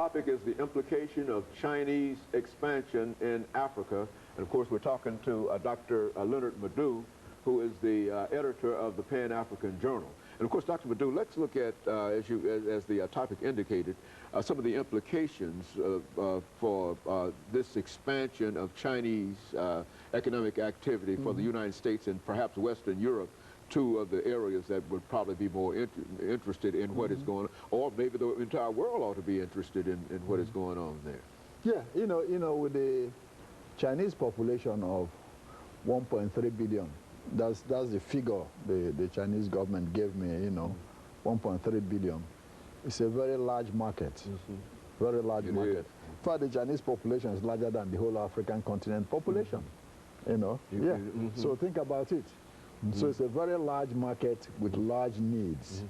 topic is the implication of Chinese expansion in Africa. And of course, we're talking to Dr. LMadu3, who is the editor of the Pan-African Journal. And of course, Dr. LMadu3, let's look at, as the topic indicated, some of the implications for this expansion of Chinese economic activity for the United States and perhaps Western Europe, two of the areas that would probably be more interested in what is going on, or maybe the entire world ought to be interested in what is going on there. Yeah, you know, with the Chinese population of 1.3 billion, that's the figure the Chinese government gave me, you know, 1.3 billion. It's a very large market, very large market. In fact, the Chinese population is larger than the whole African continent population, you know. So think about it. So it's a very large market with large needs.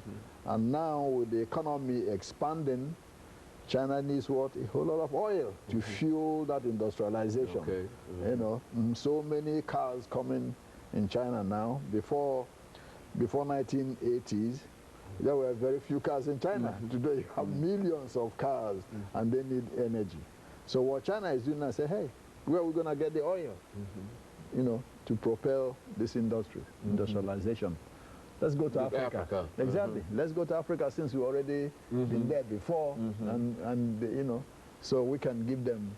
And now with the economy expanding, China needs what? A whole lot of oil to fuel that industrialization. You know, so many cars coming in China now. Before 1980s, there were very few cars in China. Today you have millions of cars and they need energy. So what China is doing now, say, hey, where are we going to get the oil? You know, to propel this industry, industrialization. Let's go to Africa. Exactly. Let's go to Africa since we already been there before, and you know, so we can give them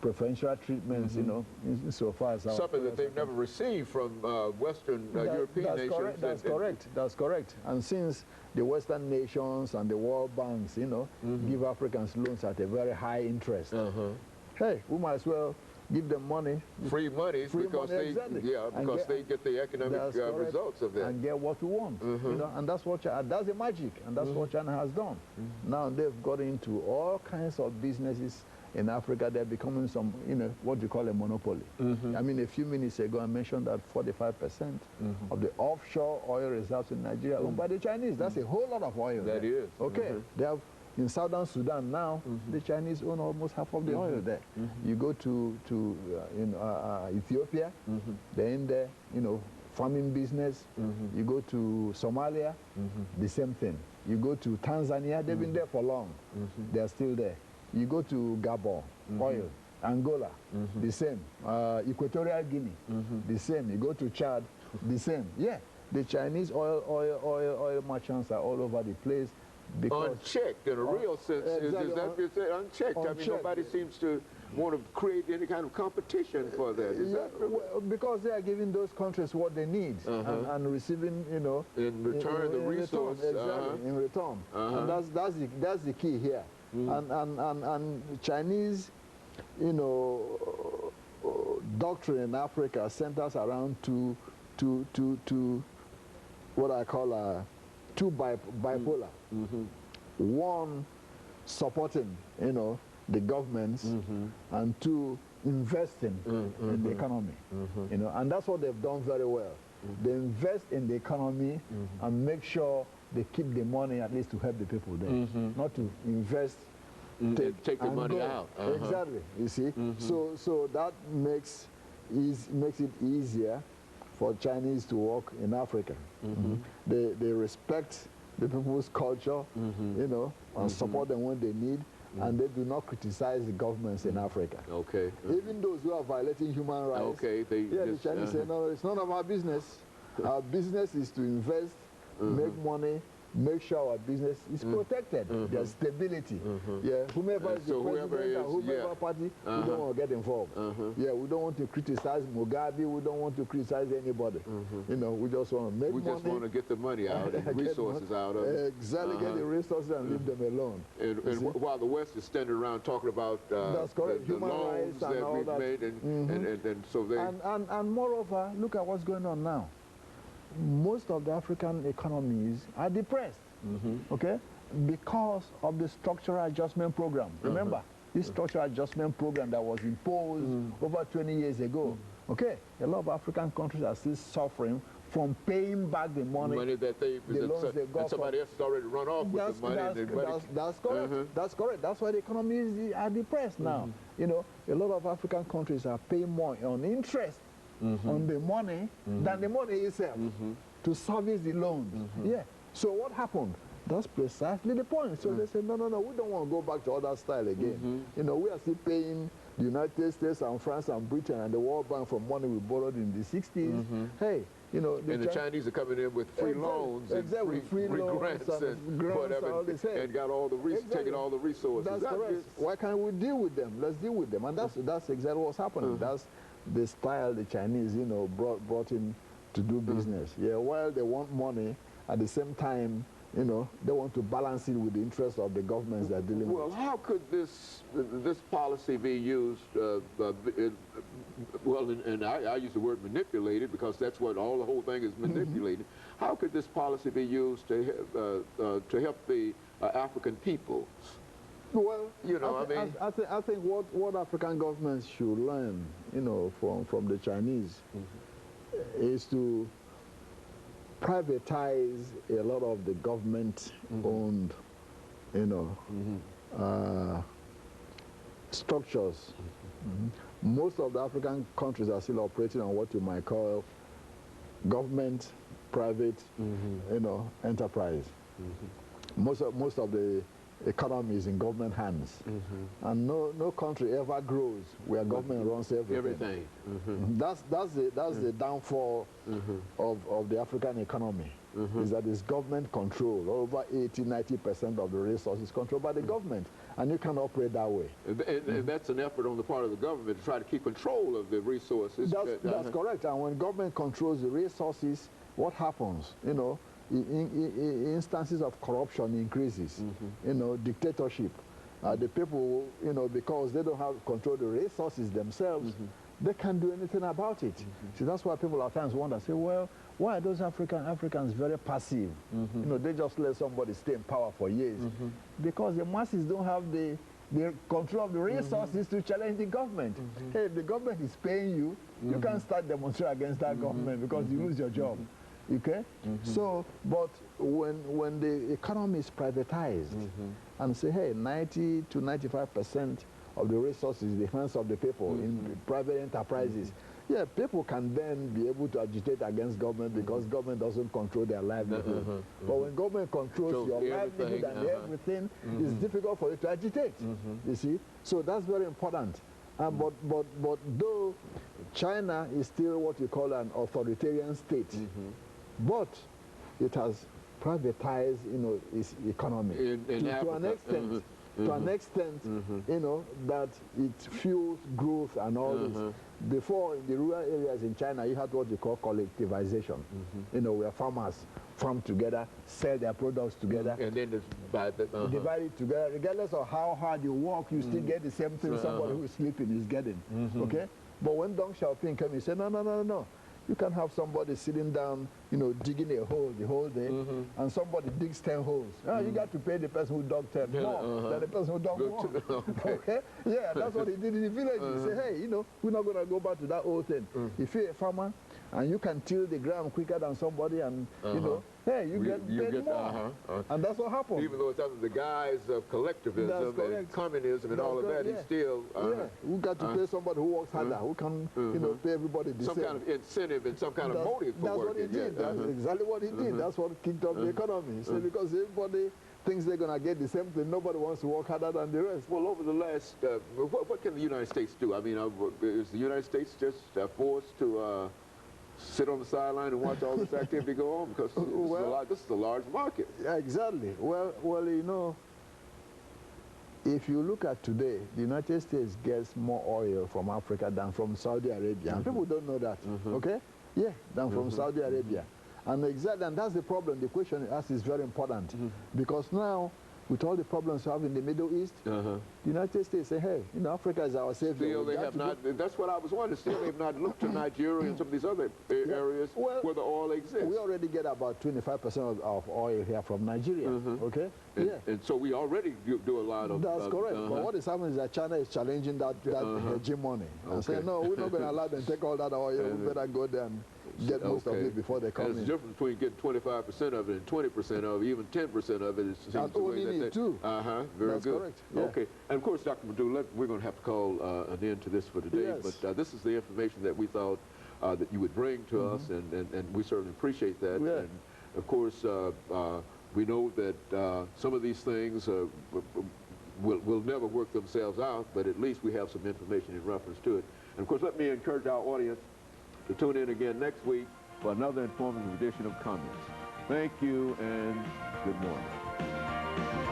preferential treatments, you know, so far as something that they've never received from Western European nations. That's correct. And since the Western nations and the World Banks, you know, give Africans loans at a very high interest, hey, we might as well give them money. Free money, because they, because they get the economic results of that. And get what we want, you know, and that's what, that's the magic, and that's what China has done. Now they've got into all kinds of businesses in Africa. They're becoming some, you know, what you call a monopoly. I mean, a few minutes ago I mentioned that 45% of the offshore oil reserves in Nigeria are owned by the Chinese. That's a whole lot of oil. That is. Okay, they have. In southern Sudan now, the Chinese own almost half of the oil there. You go to Ethiopia, they're in there, you know, farming business. You go to Somalia, the same thing. You go to Tanzania, they've been there for long. They're still there. You go to Gabon, oil. Angola, the same. Equatorial Guinea, the same. You go to Chad, the same. Yeah, the Chinese oil merchants are all over the place. Unchecked in a real sense. Is that you say unchecked? I mean, nobody seems to want to create any kind of competition for that. Is that true? Well, because they are giving those countries what they need and receiving, you know, in return the resource. In return. And that's the key here. And Chinese, you know, doctrine in Africa centers around two what I call two bipolar. One, supporting, you know, the governments, and two, investing in the economy. You know, and that's what they've done very well. They invest in the economy and make sure they keep the money at least to help the people there, not to invest, take the money out. Exactly. You see, so that makes it easier for Chinese to work in Africa. They respect the people's culture, you know, and support them when they need, and they do not criticize the governments in Africa. Even those who are violating human rights. The Chinese say, no, it's none of our business. Our business is to invest, make money, make sure our business is protected. There's stability. Whomever is the president or whomever party, we don't want to get involved. We don't want to criticize Mugabe. We don't want to criticize anybody. You know, we just want to make money. We just want to get the money out and resources out of it. Exactly, get the resources and leave them alone. And while the West is standing around talking about the loans that we've made, and so they... And moreover, look at what's going on now. Most of the African economies are depressed, okay, because of the structural adjustment program. Remember, this structural adjustment program that was imposed over 20 years ago, okay, a lot of African countries are still suffering from paying back the money that the loans they got, and somebody else has already run off with the money. That's correct. That's correct. That's why the economies are depressed now. You know, a lot of African countries are paying more on interest on the money than the money itself to service the loans. So what happened? That's precisely the point. So they say, no, no, no, we don't want to go back to other style again. You know, we are still paying the United States and France and Britain and the World Bank for money we borrowed in the 60s. Hey, you know, the Chinese are coming in with free loans and free grants and whatever, and got all the taking all the resources. That's correct. Why can't we deal with them? Let's deal with them. And that's exactly what's happening. That's the style the Chinese, you know, brought in to do business. Yeah, while they want money, at the same time, you know, they want to balance it with the interests of the governments they're dealing with. Well, how could this policy be used, and I use the word manipulated because that's what the whole thing is, manipulated. How could this policy be used to help the African peoples? Well, you know, I think what African governments should learn, you know, from the Chinese is to privatize a lot of the government-owned, you know, structures. Most of the African countries are still operating on what you might call government, private, you know, enterprise. Most of the economy is in government hands, and no country ever grows where government runs everything. That's the downfall of the African economy, is that it's government control. Over 80–90% of the resources controlled by the government, and you can't operate that way. And that's an effort on the part of the government to try to keep control of the resources. That's correct. And when government controls the resources, what happens? You know, instances of corruption increases, you know, dictatorship. The people, you know, because they don't have control of the resources themselves, they can't do anything about it. So that's why people at times wonder, say, well, why are those Africans very passive? You know, they just let somebody stay in power for years. Because the masses don't have the control of the resources to challenge the government. Hey, if the government is paying you, you can't start demonstrating against that government because you lose your job. Okay? So, but when the economy is privatized and say, hey, 90–95% of the resources in the hands of the people in private enterprises, yeah, people can then be able to agitate against government because government doesn't control their livelihood. But when government controls your livelihood and everything, it's difficult for you to agitate, you see? So that's very important. But though China is still what you call an authoritarian state, but it has privatized, you know, its economy to an extent. To an extent, you know, that it fuels growth and all this. Before, in the rural areas in China, you had what you call collectivization, you know, where farmers farm together, sell their products together, and then divide it together. Regardless of how hard you work, you still get the same thing somebody who's sleeping is getting, okay? But when Deng Xiaoping came, he said, no, no, no, no. You can have somebody sitting down, you know, digging a hole the whole day, and somebody digs 10 holes. You got to pay the person who dug 10 more than the person who dug 1. Okay? Yeah, that's what he did in the village. He said, hey, you know, we're not going to go back to that old thing. If you're a farmer and you can till the ground quicker than somebody, and, you know, hey, you get paid more. And that's what happened. Even though it's under the guise of collectivism and communism and all of that, he's still... we got to pay somebody who works harder, who can, you know, pay everybody the same. Some kind of incentive and some kind of motive for working. That's what he did. That's exactly what he did. That's what kicked off the economy. So because everybody thinks they're going to get the same thing, nobody wants to work harder than the rest. Well, over the last... what can the United States do? I mean, is the United States just forced to... sit on the sideline and watch all this activity go on, because this is a large market. Yeah, exactly. Well, you know, if you look at today, the United States gets more oil from Africa than from Saudi Arabia. And people don't know that, okay? Yeah, than from Saudi Arabia. And that's the problem. The question you asked is very important, because now, with all the problems we have in the Middle East, the United States say, hey, you know, Africa is our savior. Still, they have not, that's what I was wondering, still they have not looked to Nigeria and some of these other areas where the oil exists. We already get about 25% of oil here from Nigeria, okay? And so we already do a lot of... That's correct. But what is happening is that China is challenging that hegemony and saying, no, we're not going to allow them to take all that oil. We better go there and get most of it before they come in. There's a difference between getting 25% of it and 20% of it, even 10% of it. That's only need too. Very That's good. Correct. Yeah. Okay. And of course, Dr. Madu, we're going to have to call an end to this for today. Yes. But this is the information that we thought that you would bring to us, and we certainly appreciate that. Yeah. And of course, We know that some of these things will never work themselves out, but at least we have some information in reference to it. And of course, let me encourage our audience to tune in again next week for another informative edition of Comments. Thank you and good morning.